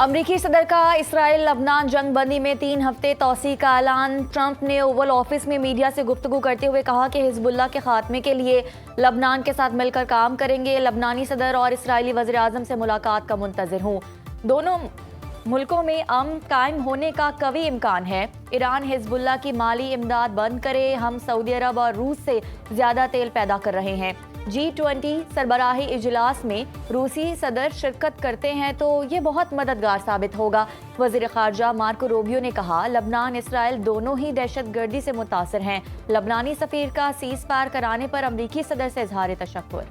अमरीकी सदर का इसराइल लबनान जंग बंदी में 3 हफ्ते तोसी का ऐलान। ट्रंप ने ओवल ऑफिस में मीडिया से गुफ्तगू करते हुए कहा कि हिजबुल्लाह के खात्मे के लिए लबनान के साथ मिलकर काम करेंगे। लबनानी सदर और इसराइली वज़ीर आज़म से मुलाकात का मुंतज़िर हूँ। दोनों मुल्कों में अमन कायम होने का कवी इम्कान है। ईरान हिजबुल्लाह की माली इमदाद बंद करे। हम सऊदी अरब और रूस से ज़्यादा तेल पैदा कर रहे हैं। G20 सरबराही इजलास में रूसी सदर शिरकत करते हैं तो ये बहुत मददगार साबित होगा। वज़ीर ख़ारजा मार्को रूबियो ने कहा, लबनान इसराइल दोनों ही दहशतगर्दी से मुतासर हैं। लबनानी सफ़ीर का सीज़ फायर कराने पर अमरीकी सदर से इज़हार तशक्कुर।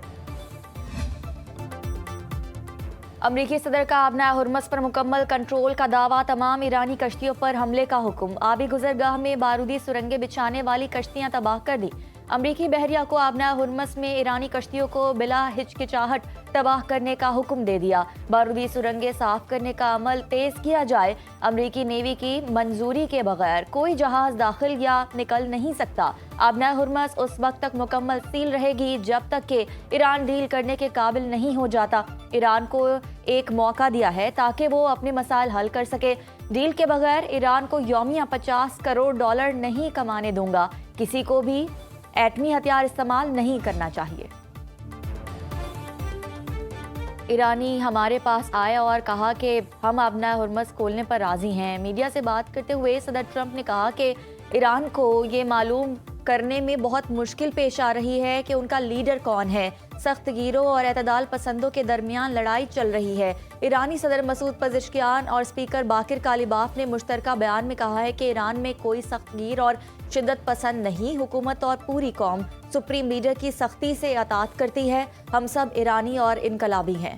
अमरीकी सदर का आबना हुर्मस पर मुकम्मल कंट्रोल का दावा। तमाम ईरानी कश्तियों पर हमले का हुक्म। आबी गुजरगाह में बारूदी सुरंगें बिछाने वाली कश्तियां तबाह कर दी। अमरीकी बहरिया को आबना हुर्मस में ईरानी कश्तियों को बिला हिचकिचाहट तबाह करने का हुक्म दे दिया। बारूदी सुरंगें साफ करने का अमल तेज किया जाए। अमरीकी नेवी की मंजूरी के बगैर कोई जहाज दाखिल या निकल नहीं सकता। आबना हुर्मस उस वक्त तक मुकम्मल सील रहेगी जब तक कि ईरान डील करने के काबिल नहीं हो जाता। ईरान को एक मौका दिया है ताकि वो अपने मसाइल हल कर सके। डील के बगैर ईरान को यौमिया $50 करोड़ नहीं कमाने दूंगा। किसी को भी एटमी हथियार इस्तेमाल नहीं करना चाहिए। ईरानी हमारे पास आए और कहा कि हम आबना हुर्मस खोलने पर राजी हैं। मीडिया से बात करते हुए सदर ट्रंप ने कहा कि ईरान को ये मालूम करने में बहुत मुश्किल पेश आ रही है कि उनका लीडर कौन है। सख्त गिरोह और एतदाल पसंदों के दरमियान लड़ाई चल रही है। ईरानी सदर मसूद पज़ेश्कियान और स्पीकर बाकिर कालिबाफ ने मुश्तरका बयान में कहा है कि ईरान में कोई सख्त गिर और शिद्दत पसंद नहीं। हुकूमत और पूरी कौम सुप्रीम लीडर की सख्ती से अतात करती है। हम सब ईरानी और इनकलाबी हैं।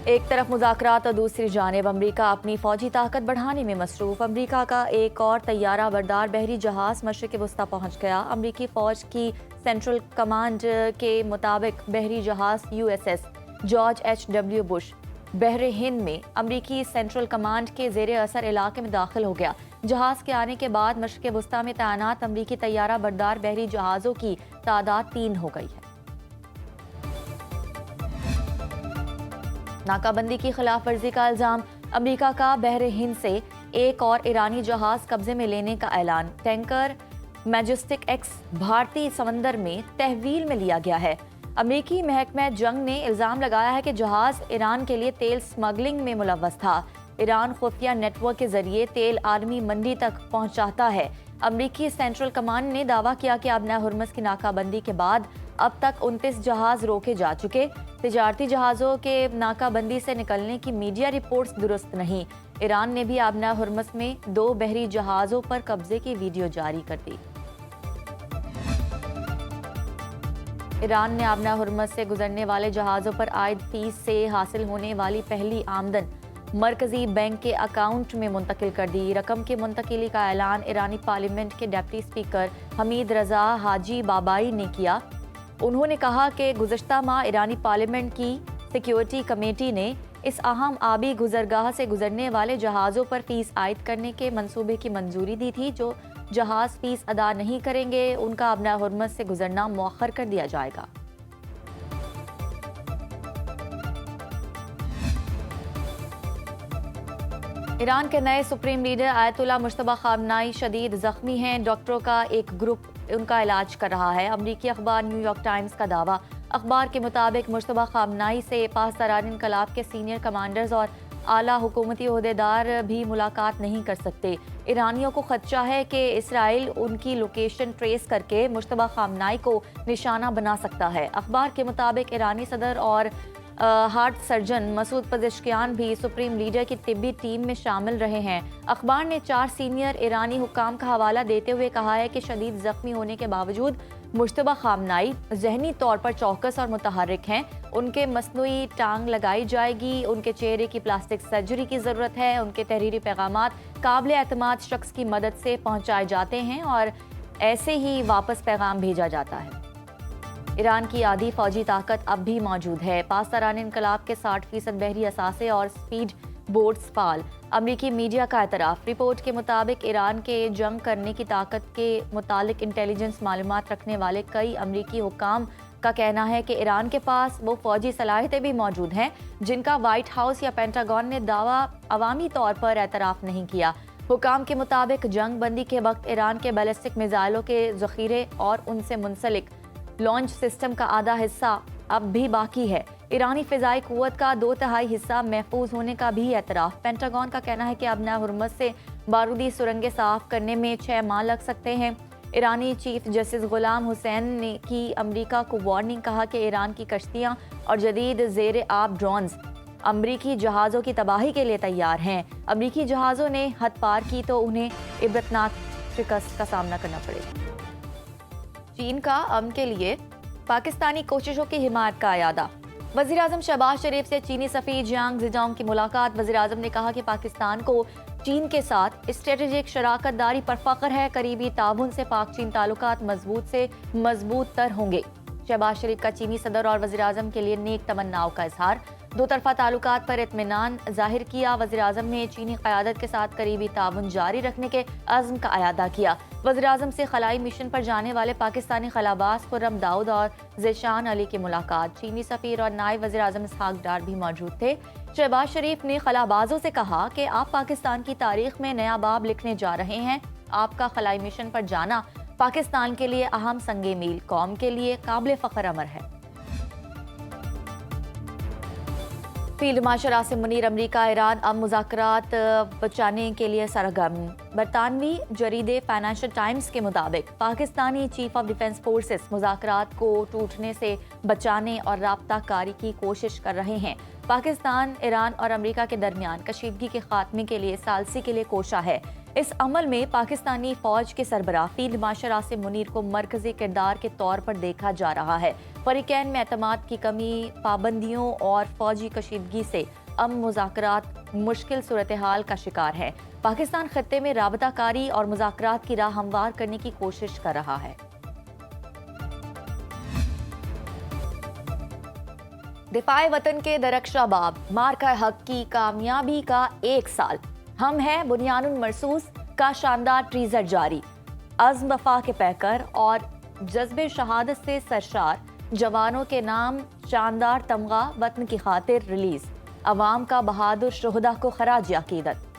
एक तरफ मुज़ाकरात और दूसरी जानिब अमरीका अपनी फौजी ताकत बढ़ाने में मसरूफ़। अमरीका का एक और तैयारा बरदार बहरी जहाज मशरिक़ वस्ता पहुँच गया। अमरीकी फ़ौज की सेंट्रल कमांड के मुताबिक बहरी जहाज USS जॉर्ज H.W. बुश बहर हिंद में अमरीकी सेंट्रल कमांड के ज़ेर असर इलाके में दाखिल हो गया। जहाज के आने के बाद मशरिक़ वस्ता में तैनात अमरीकी तैयारा बरदार बहरी जहाज़ों की तादाद 3 हो गई है। नाकाबंदी की खिलाफ वर्जी का इल्जाम। अमरीका का बहर हिंद से एक और ईरानी जहाज कब्जे में लेने का ऐलान। टैंकर मैजेस्टिक X भारतीय समंदर में तहवील में लिया गया है। अमरीकी महकमा जंग ने इल्जाम लगाया है कि जहाज ईरान के लिए तेल स्मगलिंग में मुलव्वस था। ईरान खुफिया नेटवर्क के जरिए तेल आलमी मंडी तक पहुंचाता है। अमरीकी सेंट्रल कमांड ने दावा किया कि आबना हुर्मस की नाकाबंदी के बाद अब तक 29 जहाज रोके जा चुके। तिजारती जहाज़ों के नाकाबंदी से निकलने की मीडिया रिपोर्ट्स दुरुस्त नहीं। ईरान ने भी आबना हुर्मस में 2 बहरी जहाज़ों पर कब्जे की वीडियो जारी कर दी। ईरान ने आबना हुर्मस से गुजरने वाले जहाज़ों पर आयद फीस से हासिल होने वाली पहली आमदन मरकजी बैंक के अकाउंट में मुंतकिल कर दी। रकम की मुंतकिली का ऐलान ईरानी पार्लियामेंट के डिप्टी स्पीकर हमीद रजा हाजी बाबाई ने किया। उन्होंने कहा कि गुज़श्ता माह ईरानी पार्लियामेंट की सिक्योरिटी कमेटी ने इस अहम आबी गुजरगाह से गुजरने वाले जहाज़ों पर फीस आयद करने के मंसूबे की मंजूरी दी थी। जो जहाज़ फीस अदा नहीं करेंगे उनका आबना हुर्मस से गुजरना मौखर कर दिया जाएगा। ईरान के नए सुप्रीम लीडर आयतुल्ला मुश्तबा खामनाई शदीद जख्मी हैं। डॉक्टरों का एक ग्रुप उनका इलाज कर रहा है। अमरीकी अखबार न्यूयॉर्क टाइम्स का दावा। अखबार के मुताबिक मुश्तबा खामनाई से पासदारान इनकलाब के सीनियर कमांडर्स और आला हुकूमती ओहदेदार भी मुलाकात नहीं कर सकते। ईरानियों को खदशा है कि इसराइल उनकी लोकेशन ट्रेस करके मुश्तबा खामनाई को निशाना बना सकता है। अखबार के मुताबिक ईरानी सदर और हार्ट सर्जन मसूद पज़ेश्कियान भी सुप्रीम लीडर की तिब्बी टीम में शामिल रहे हैं। अखबार ने 4 सीनियर ईरानी हुक्काम का हवाला देते हुए कहा है कि शदीद जख्मी होने के बावजूद मुश्तबा खामनाई जहनी तौर पर चौकस और मुतहर्रिक हैं। उनके मसनूई टांग लगाई जाएगी। उनके चेहरे की प्लास्टिक सर्जरी की ज़रूरत है। उनके तहरीरी पैगामात काबिल एतमाद शख्स की मदद से पहुँचाए जाते हैं और ऐसे ही वापस पैगाम भेजा जाता है। ईरान की आधी फौजी ताकत अब भी मौजूद है। पासदारान इनकलाब के 60% बहरी असासे और स्पीड बोट्स फाल। अमरीकी मीडिया का एतराफ़। रिपोर्ट के मुताबिक ईरान के जंग करने की ताकत के मुतालिक इंटेलिजेंस मालूमात रखने वाले कई अमरीकी हुक्काम کا کہنا ہے کہ ایران کے پاس وہ فوجی صلاحیتیں بھی موجود ہیں جن کا وائٹ ہاؤس یا پینٹاگون نے دعویٰ عوامی طور پر اعتراف نہیں کیا۔ حکام کے مطابق جنگ بندی کے وقت ایران کے بیلسٹک میزائلوں کے ذخیرے اور ان سے منسلک لانچ سسٹم کا آدھا حصہ اب بھی باقی ہے۔ ایرانی فضائی قوت کا 2/3 حصہ محفوظ ہونے کا بھی اعتراف۔ پینٹاگون کا کہنا ہے کہ ابنا ہرمز سے بارودی سرنگیں صاف کرنے میں 6 ماہ لگ سکتے ہیں۔ ایرانی چیف جسٹس غلام حسین نے کی امریکہ کو وارننگ، کہا کہ ایران کی کشتیاں اور جدید زیر آب ڈرونز امریکی جہازوں کی تباہی کے لیے تیار ہیں۔ امریکی جہازوں نے حد پار کی تو انہیں عبرتناک شکست کا سامنا کرنا پڑے گا۔ چین کا امن کے لیے پاکستانی کوششوں کی حمایت کا اعادہ۔ وزیراعظم شہباز شریف سے چینی سفیر جیانگ زیڈانگ کی ملاقات۔ وزیراعظم نے کہا کہ پاکستان کو چین کے ساتھ اسٹریٹجک شراکت داری پر فخر ہے، قریبی تعاون سے پاک چین تعلقات مضبوط سے مضبوط تر ہوں گے۔ شہباز شریف کا چینی صدر اور وزیراعظم کے لیے نیک تمناؤں کا اظہار۔ دو طرفہ تعلقات پر اطمینان ظاہر کیا۔ وزیراعظم نے چینی قیادت کے ساتھ قریبی تعاون جاری رکھنے کے عزم کا اعادہ کیا۔ وزیراعظم سے خلائی مشن پر جانے والے پاکستانی خلاباز خرم داؤد اور ذیشان علی کی ملاقات۔ چینی سفیر اور نائب وزیراعظم اسحاق ڈار بھی موجود تھے۔ شہباز شریف نے خلابازوں سے کہا کہ آپ پاکستان کی تاریخ میں نیا باب لکھنے جا رہے ہیں۔ آپ کا خلائی مشن پر جانا پاکستان کے لیے اہم سنگ میل، قوم کے لیے قابل فخر امر ہے۔ فیلڈ مارشل عاصم منیر امریکہ ایران اب مذاکرات بچانے کے لیے سرگرم۔ برطانوی جریدے فائنینشل ٹائمز کے مطابق Pakistani chief of defence forces مذاکرات کو ٹوٹنے سے بچانے اور رابطہ کاری کی کوشش کر رہے ہیں۔ پاکستان، ایران اور امریکہ کے درمیان کشیدگی کے خاتمے کے لیے ثالثی کے لیے کوشاں ہے۔ اس عمل میں پاکستانی فوج کے سربراہ فیلڈ مارشل عاصم منیر کو مرکزی کردار کے طور پر دیکھا جا رہا ہے۔ فریقین میں اعتماد کی کمی، پابندیوں اور فوجی کشیدگی سے امن مذاکرات مشکل صورتحال کا شکار ہے۔ پاکستان خطے میں رابطہ کاری اور مذاکرات کی راہ ہموار کرنے کی کوشش کر رہا ہے۔ دفاع وطن کے درخشاں باب، مارکہ حق کی کامیابی کا 1 سال۔ ہم ہیں بنیان المرصوص کا شاندار ٹریزر جاری۔ عزم وفا کے پیکر اور جذب شہادت سے سرشار جوانوں کے نام شاندار تمغہ وطن کی خاطر ریلیز۔ عوام کا بہادر شہداء کو خراج عقیدت۔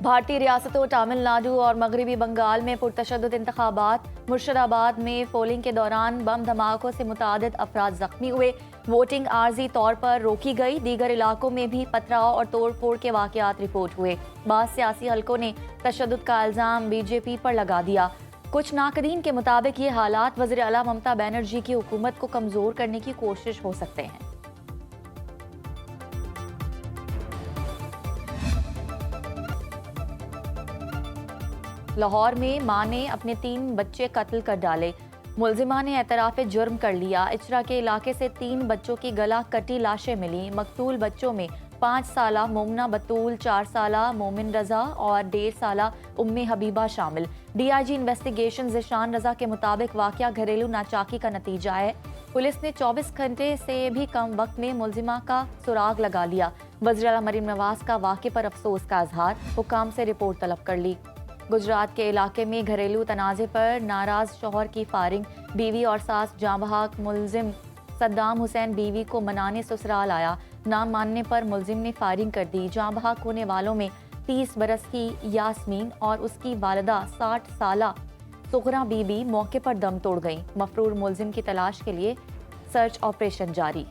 بھارتی ریاستوں تامل ناڈو اور مغربی بنگال میں پرتشدد انتخابات۔ مرشد آباد میں پولنگ کے دوران بم دھماکوں سے متعدد افراد زخمی ہوئے۔ ووٹنگ عارضی طور پر روکی گئی۔ دیگر علاقوں میں بھی پتھراؤ اور توڑ پھوڑ کے واقعات رپورٹ ہوئے۔ بعض سیاسی حلقوں نے تشدد کا الزام بی جے پی پر لگا دیا۔ کچھ ناقدین کے مطابق یہ حالات وزیر اعلیٰ ممتا بنرجی کی حکومت کو کمزور کرنے کی کوشش ہو سکتے ہیں۔ لاہور میں ماں نے اپنے 3 بچے قتل کر ڈالے۔ ملزمہ نے اعتراف جرم کر لیا۔ اچرا کے علاقے سے 3 بچوں کی گلا کٹی لاشیں ملی۔ مقتول بچوں میں 5 سالہ مومنہ بطول، 4 سالہ مومن رضا اور 1.5 سالہ ام حبیبہ شامل۔ D I G investigation Zeeshan Raza کے مطابق واقعہ گھریلو ناچاکی کا نتیجہ ہے۔ پولیس نے 24 گھنٹے سے بھی کم وقت میں ملزمہ کا سراغ لگا لیا۔ وزیر اعلیٰ مریم نواز کا واقعے پر افسوس کا اظہار، حکام سے رپورٹ طلب کر لی۔ گجرات کے علاقے میں گھریلو تنازع پر ناراض شوہر کی فائرنگ، بیوی اور ساس جاں بحق۔ ملزم صدام حسین بیوی کو منانے سسرال آیا، نہ ماننے پر ملزم نے فائرنگ کر دی۔ جاں بحق ہونے والوں میں 30 برس کی یاسمین اور اس کی والدہ 60 سالہ سغرا بی بی موقع پر دم توڑ گئیں۔ مفرور ملزم کی تلاش کے لیے سرچ آپریشن جاری۔